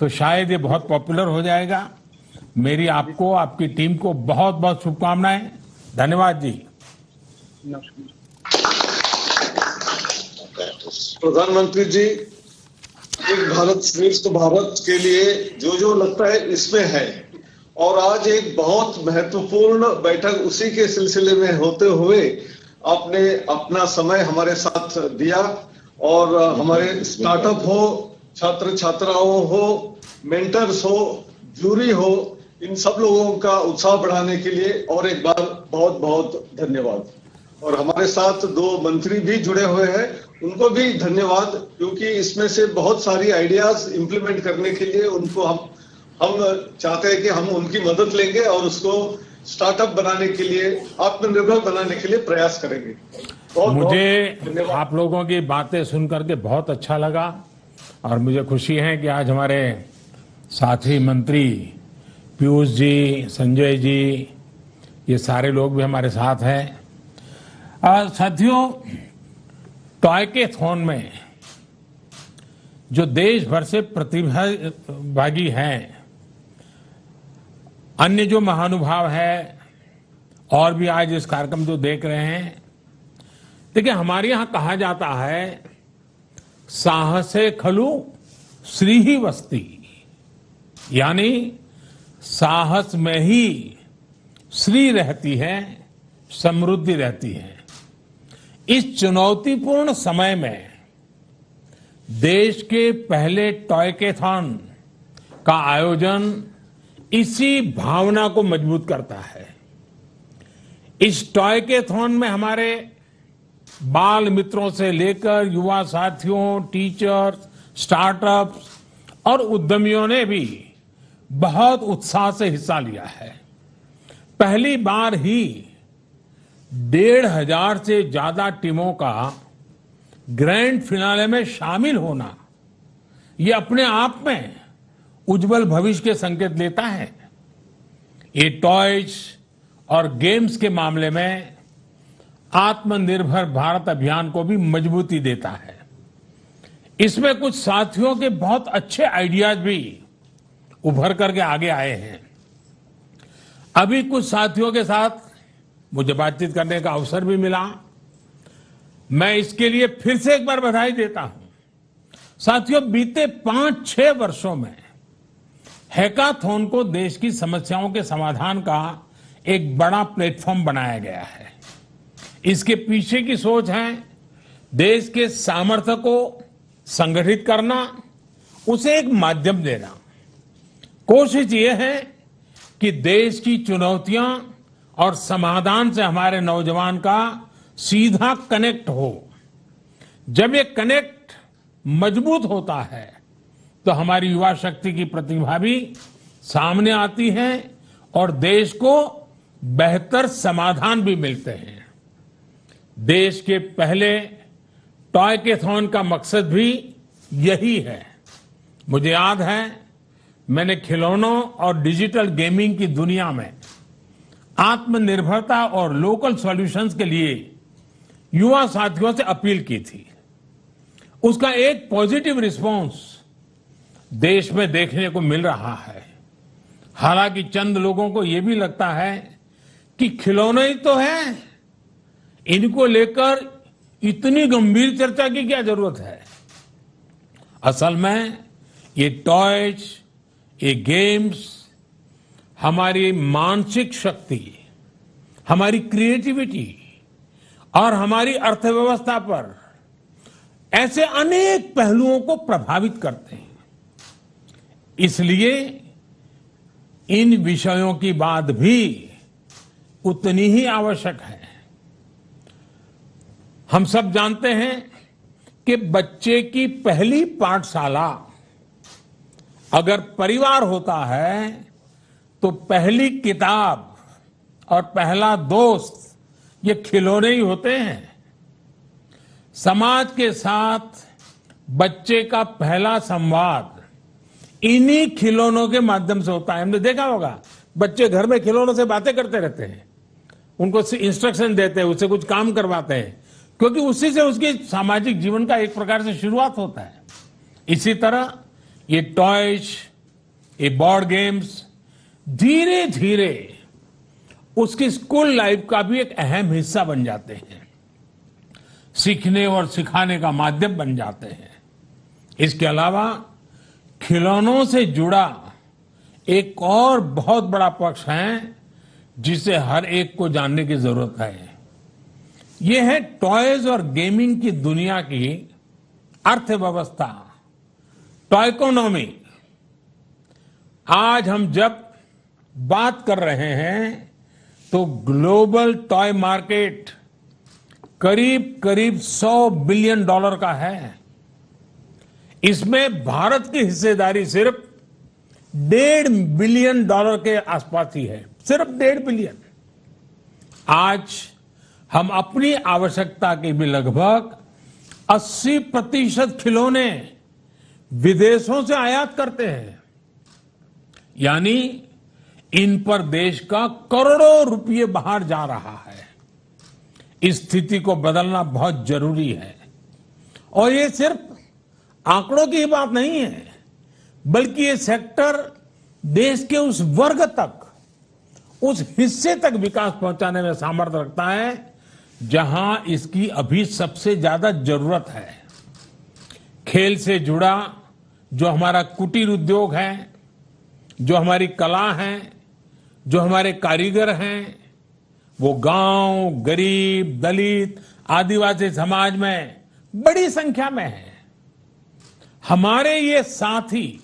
तो शायद ये बहुत पॉपुलर हो जाएगा। मेरी आपको, आपकी टीम को बहुत बहुत शुभकामनाएं। धन्यवाद जी। प्रधानमंत्री जी, एक भारत श्रेष्ठ भारत के लिए जो जो लगता है इसमें है, और आज एक बहुत महत्वपूर्ण बैठक उसी के सिलसिले में होते हुए आपने अपना समय हमारे साथ दिया, और हमारे स्टार्टअप हो, छात्र छात्राओं हो, मेंटर्स हो, जूरी हो, इन सब लोगों का उत्साह बढ़ाने के लिए और एक बार बहुत बहुत धन्यवाद। और हमारे साथ 2 मंत्री भी जुड़े हुए हैं, उनको भी धन्यवाद, क्योंकि इसमें से बहुत सारी आइडियाज इंप्लीमेंट करने के लिए उनको हम चाहते हैं कि हम उनकी मदद लेंगे और उसको स्टार्टअप बनाने के लिए, आत्मनिर्भर बनाने के लिए प्रयास करेंगे। मुझे आप लोगों की बातें सुनकर के बहुत अच्छा लगा, और मुझे खुशी है कि आज हमारे साथी मंत्री पीयूष जी, संजय जी, ये सारे लोग भी हमारे साथ हैं। साथियों, टॉयकेथॉन में जो देश भर से प्रतिभागी हैं, अन्य जो महानुभाव है, और भी आज इस कार्यक्रम जो देख रहे हैं, देखिए हमारे यहां कहा जाता है, साहसे खलु श्री ही वस्ती, यानी साहस में ही श्री रहती है, समृद्धि रहती है। इस चुनौतीपूर्ण समय में देश के पहले टॉयकेथॉन का आयोजन इसी भावना को मजबूत करता है। इस टॉयकेथॉन में हमारे बाल मित्रों से लेकर युवा साथियों, टीचर्स, स्टार्टअप्स और उद्यमियों ने भी बहुत उत्साह से हिस्सा लिया है। पहली बार ही 1,500 से ज्यादा टीमों का ग्रैंड फिनाले में शामिल होना, ये अपने आप में उज्जवल भविष्य के संकेत देता है। ये टॉयज और गेम्स के मामले में आत्मनिर्भर भारत अभियान को भी मजबूती देता है। इसमें कुछ साथियों के बहुत अच्छे आइडियाज भी उभर करके आगे आए हैं। अभी कुछ साथियों के साथ मुझे बातचीत करने का अवसर भी मिला, मैं इसके लिए फिर से एक बार बधाई देता हूं। साथियों, बीते 5-6 वर्षों में हैकाथॉन को देश की समस्याओं के समाधान का एक बड़ा प्लेटफॉर्म बनाया गया है। इसके पीछे की सोच है देश के सामर्थ्य को संगठित करना, उसे एक माध्यम देना। कोशिश ये है कि देश की चुनौतियां और समाधान से हमारे नौजवान का सीधा कनेक्ट हो। जब ये कनेक्ट मजबूत होता है तो हमारी युवा शक्ति की प्रतिभा भी सामने आती है और देश को बेहतर समाधान भी मिलते हैं। देश के पहले टॉयकेथॉन का मकसद भी यही है। मुझे याद है, मैंने खिलौनों और डिजिटल गेमिंग की दुनिया में आत्मनिर्भरता और लोकल सॉल्यूशंस के लिए युवा साथियों से अपील की थी। उसका एक पॉजिटिव रिस्पांस देश में देखने को मिल रहा है। हालांकि चंद लोगों को यह भी लगता है कि खिलौने ही तो हैं, इनको लेकर इतनी गंभीर चर्चा की क्या जरूरत है। असल में ये टॉयज, ये गेम्स हमारी मानसिक शक्ति, हमारी क्रिएटिविटी और हमारी अर्थव्यवस्था पर ऐसे अनेक पहलुओं को प्रभावित करते हैं। इसलिए इन विषयों की बात भी उतनी ही आवश्यक है। हम सब जानते हैं कि बच्चे की पहली पाठशाला अगर परिवार होता है तो पहली किताब और पहला दोस्त ये खिलौने ही होते हैं। समाज के साथ बच्चे का पहला संवाद इन्हीं खिलौनों के माध्यम से होता है। हमने देखा होगा, बच्चे घर में खिलौनों से बातें करते रहते हैं, उनको इंस्ट्रक्शन देते हैं, उससे कुछ काम करवाते हैं, क्योंकि उसी से उसके सामाजिक जीवन का एक प्रकार से शुरुआत होता है। इसी तरह ये टॉयज ये बोर्ड गेम्स धीरे धीरे उसकी स्कूल लाइफ का भी एक अहम हिस्सा बन जाते हैं, सीखने और सिखाने का माध्यम बन जाते हैं। इसके अलावा खिलौनों से जुड़ा एक और बहुत बड़ा पक्ष है जिसे हर एक को जानने की जरूरत है। यह है टॉयज और गेमिंग की दुनिया की अर्थव्यवस्था, टॉयकोनॉमी। आज हम जब बात कर रहे हैं तो ग्लोबल टॉय मार्केट करीब करीब $100 बिलियन का है। इसमें भारत की हिस्सेदारी सिर्फ $1.5 बिलियन के आसपास ही है, सिर्फ 1.5 बिलियन। आज हम अपनी आवश्यकता के भी लगभग 80% खिलौने विदेशों से आयात करते हैं, यानी इन पर देश का करोड़ों रुपये बाहर जा रहा है। इस स्थिति को बदलना बहुत जरूरी है और ये सिर्फ आंकड़ों की बात नहीं है, बल्कि ये सेक्टर देश के उस वर्ग तक, उस हिस्से तक विकास पहुंचाने में सामर्थ्य रखता है जहां इसकी अभी सबसे ज्यादा जरूरत है। खेल से जुड़ा जो हमारा कुटीर उद्योग है, जो हमारी कला है, जो हमारे कारीगर हैं, वो गांव, गरीब, दलित, आदिवासी समाज में बड़ी संख्या में है। हमारे ये साथी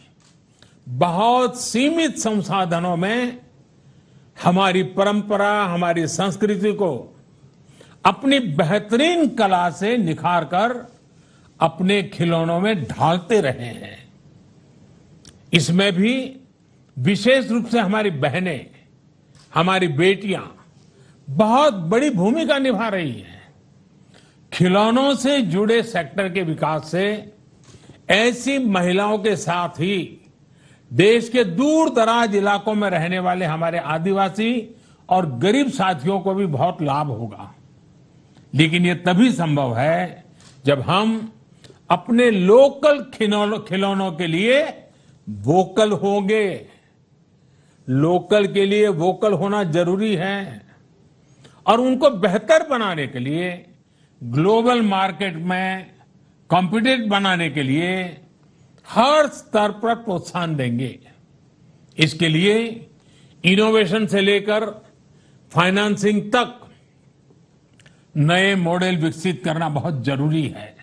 बहुत सीमित संसाधनों में हमारी परंपरा, हमारी संस्कृति को अपनी बेहतरीन कला से निखार कर अपने खिलौनों में ढालते रहे हैं। इसमें भी विशेष रूप से हमारी बहनें, हमारी बेटियां बहुत बड़ी भूमिका निभा रही हैं। खिलौनों से जुड़े सेक्टर के विकास से ऐसी महिलाओं के साथ ही देश के दूर दराज इलाकों में रहने वाले हमारे आदिवासी और गरीब साथियों को भी बहुत लाभ होगा। लेकिन ये तभी संभव है जब हम अपने लोकल खिलौनों के लिए वोकल होंगे। लोकल के लिए वोकल होना जरूरी है और उनको बेहतर बनाने के लिए, ग्लोबल मार्केट में कॉम्पिटिटिव बनाने के लिए हर स्तर पर प्रोत्साहन देंगे। इसके लिए इनोवेशन से लेकर फाइनेंसिंग तक नए मॉडल विकसित करना बहुत जरूरी है।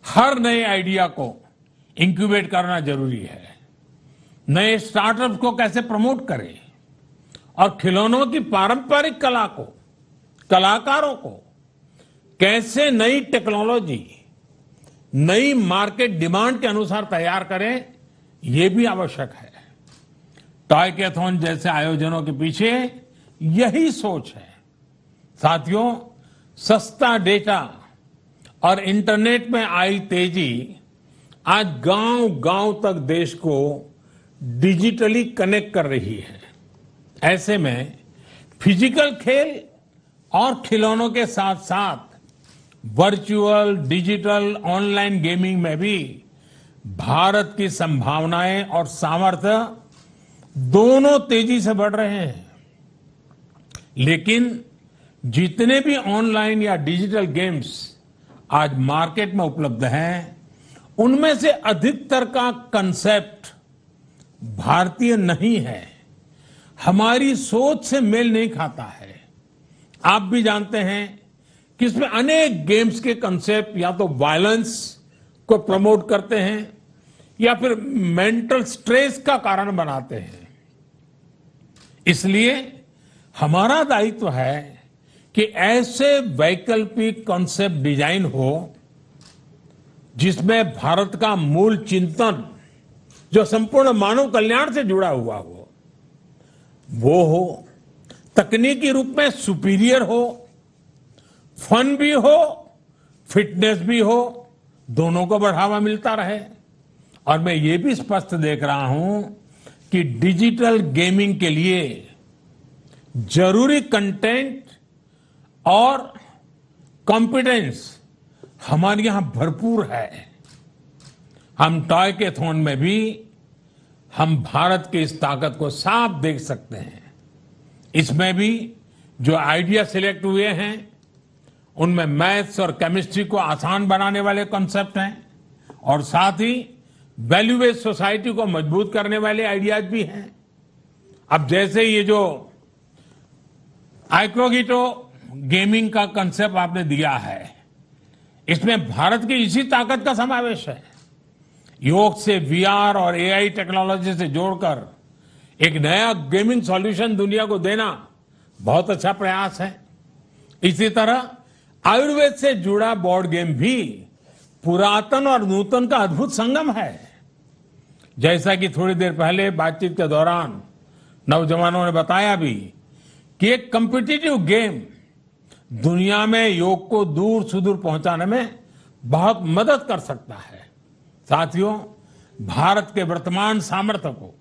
हर नए आइडिया को इंक्यूबेट करना जरूरी है। नए स्टार्टअप्स को कैसे प्रमोट करें और खिलौनों की पारंपरिक कला को, कलाकारों को कैसे नई टेक्नोलॉजी, नई मार्केट डिमांड के अनुसार तैयार करें, ये भी आवश्यक है। टॉयकेथॉन जैसे आयोजनों के पीछे यही सोच है। साथियों, सस्ता डेटा और इंटरनेट में आई तेजी आज गांव-गांव तक देश को डिजिटली कनेक्ट कर रही है। ऐसे में फिजिकल खेल और खिलौनों के साथ साथ वर्चुअल, डिजिटल, ऑनलाइन गेमिंग में भी भारत की संभावनाएं और सामर्थ्य दोनों तेजी से बढ़ रहे हैं। लेकिन जितने भी ऑनलाइन या डिजिटल गेम्स आज मार्केट में उपलब्ध हैं, उनमें से अधिकतर का कंसेप्ट भारतीय नहीं है, हमारी सोच से मेल नहीं खाता है। आप भी जानते हैं कि इसमें अनेक गेम्स के कंसेप्ट या तो वायलेंस को प्रमोट करते हैं या फिर मेंटल स्ट्रेस का कारण बनाते हैं। इसलिए हमारा दायित्व है कि ऐसे वैकल्पिक कॉन्सेप्ट डिजाइन हो जिसमें भारत का मूल चिंतन, जो संपूर्ण मानव कल्याण से जुड़ा हुआ हो, वो हो, तकनीकी रूप में सुपीरियर हो, फन भी हो, फिटनेस भी हो, दोनों को बढ़ावा मिलता रहे। और मैं ये भी स्पष्ट देख रहा हूं कि डिजिटल गेमिंग के लिए जरूरी कंटेंट और कॉम्पिटेंस हमारे यहां भरपूर है। हम टॉयकेथॉन में भी हम भारत की इस ताकत को साफ देख सकते हैं। इसमें भी जो आइडिया सिलेक्ट हुए हैं उनमें मैथ्स और केमिस्ट्री को आसान बनाने वाले कॉन्सेप्ट हैं और साथ ही वैल्यू बेस्ड सोसाइटी को मजबूत करने वाले आइडियाज भी हैं। अब जैसे ये जो आइक्रोगिटो गेमिंग का कंसेप्ट आपने दिया है, इसमें भारत की इसी ताकत का समावेश है। योग से वीआर और एआई टेक्नोलॉजी से जोड़कर एक नया गेमिंग सॉल्यूशन दुनिया को देना बहुत अच्छा प्रयास है। इसी तरह आयुर्वेद से जुड़ा बोर्ड गेम भी पुरातन और नूतन का अद्भुत संगम है। जैसा कि थोड़ी देर पहले बातचीत के दौरान नौजवानों ने बताया भी कि एक कॉम्पिटिटिव गेम दुनिया में योग को दूर सुदूर पहुंचाने में बहुत मदद कर सकता है। साथियों, भारत के वर्तमान सामर्थ्य को,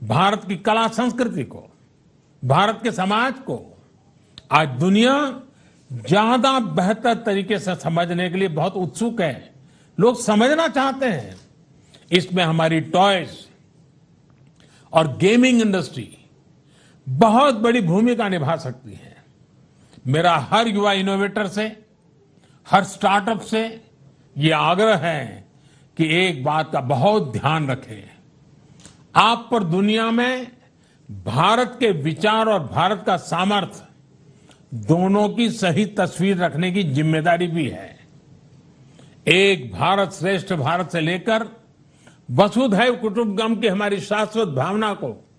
भारत की कला संस्कृति को, भारत के समाज को आज दुनिया ज्यादा बेहतर तरीके से समझने के लिए बहुत उत्सुक है। लोग समझना चाहते हैं। इसमें हमारी टॉयज और गेमिंग इंडस्ट्री बहुत बड़ी भूमिका निभा सकती है। मेरा हर युवा इनोवेटर से, हर स्टार्टअप से ये आग्रह है कि एक बात का बहुत ध्यान रखें। आप पर दुनिया में भारत के विचार और भारत का सामर्थ्य दोनों की सही तस्वीर रखने की जिम्मेदारी भी है। एक भारत श्रेष्ठ भारत से लेकर वसुधैव कुटुंबकम की हमारी शाश्वत भावना को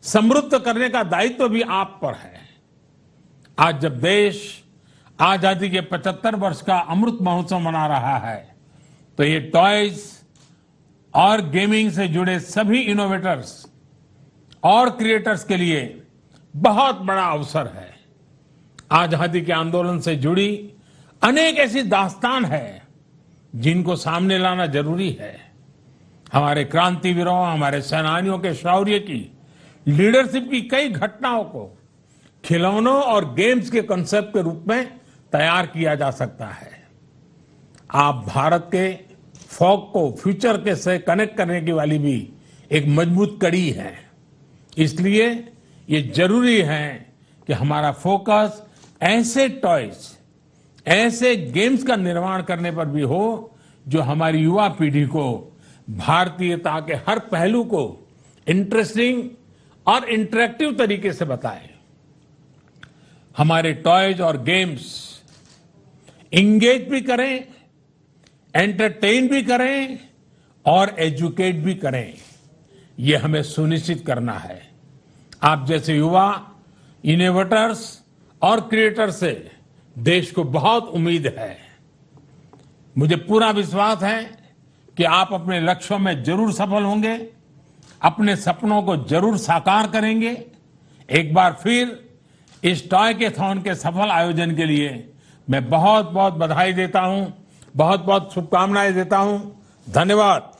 समृद्ध करने का दायित्व भी आप पर है। आज जब देश आजादी के 75 वर्ष का अमृत महोत्सव मना रहा है, तो ये टॉयज और गेमिंग से जुड़े सभी इनोवेटर्स और क्रिएटर्स के लिए बहुत बड़ा अवसर है। आजादी के आंदोलन से जुड़ी अनेक ऐसी दास्तान है जिनको सामने लाना जरूरी है। हमारे क्रांतिवीरों, हमारे सेनानियों के शौर्य की, लीडरशिप की कई घटनाओं को खिलौनों और गेम्स के कॉन्सेप्ट के रूप में तैयार किया जा सकता है। आप भारत के फोक को फ्यूचर के से कनेक्ट करने की वाली भी एक मजबूत कड़ी है। इसलिए ये जरूरी है कि हमारा फोकस ऐसे टॉयज, ऐसे गेम्स का निर्माण करने पर भी हो जो हमारी युवा पीढ़ी को भारतीयता के हर पहलू को इंटरेस्टिंग और इंटरेक्टिव तरीके से बताए। हमारे टॉयज और गेम्स इंगेज भी करें, एंटरटेन भी करें और एजुकेट भी करें। ये हमें सुनिश्चित करना है। आप जैसे युवा इनोवेटर्स और क्रिएटर्स से देश को बहुत उम्मीद है। मुझे पूरा विश्वास है कि आप अपने लक्ष्यों में जरूर सफल होंगे, अपने सपनों को जरूर साकार करेंगे। एक बार फिर इस टॉयकेथॉन के सफल आयोजन के लिए मैं बहुत बहुत बधाई देता हूं, बहुत बहुत शुभकामनाएं देता हूं। धन्यवाद।